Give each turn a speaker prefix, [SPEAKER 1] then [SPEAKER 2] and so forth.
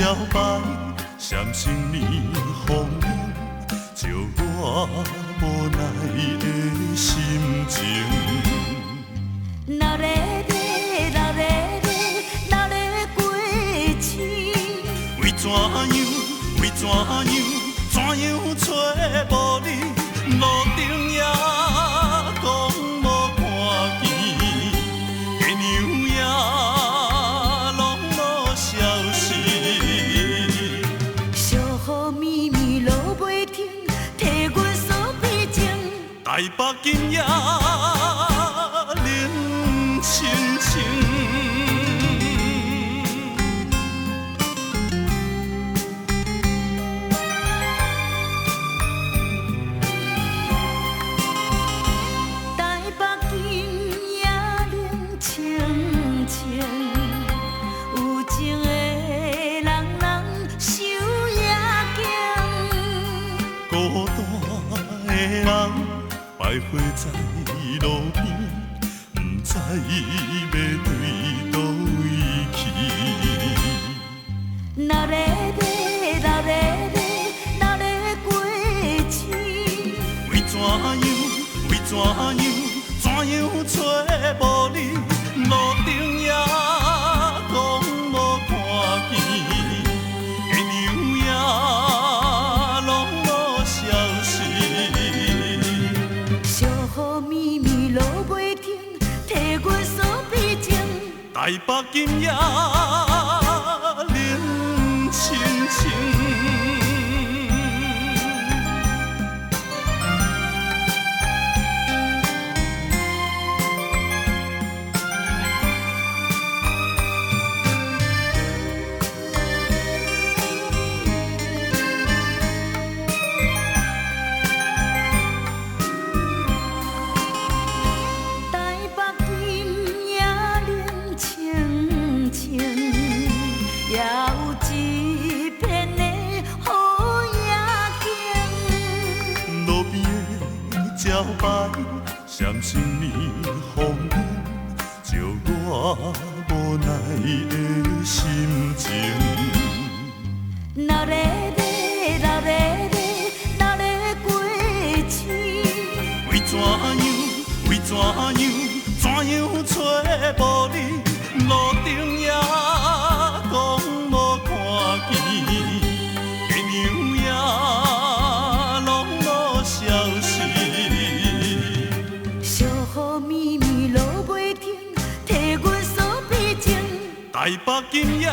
[SPEAKER 1] 招牌，闪生命风流，照我无奈的心情。
[SPEAKER 2] 哪咧咧，哪咧咧，哪咧过星？
[SPEAKER 1] 为怎样，为怎样，怎样找无你？路顶也讲无看见，月娘也拢无消息。
[SPEAKER 2] 小雨绵绵落袂停，替阮锁悲情。
[SPEAKER 1] 台北今夜冷清清。孤单的人徘徊在路边，不知要对倒位去。
[SPEAKER 2] 哪咧咧，哪咧咧，哪咧过星？
[SPEAKER 1] 为怎样，为怎样，怎样找无你？路顶也讲无看见，月娘也拢无消息。
[SPEAKER 2] 小雨绵绵落袂停，替阮锁悲情。
[SPEAKER 1] 台北今夜冷清清。招牌闪生命风流，照我无奈的心情。
[SPEAKER 2] 哪咧咧，哪咧咧，哪咧过星？
[SPEAKER 1] 为怎样，为怎样，怎样找无你？路顶也讲无看见，月娘也拢无消息。
[SPEAKER 2] 雨绵绵落袂停，替阮锁悲情。
[SPEAKER 1] 台北今夜。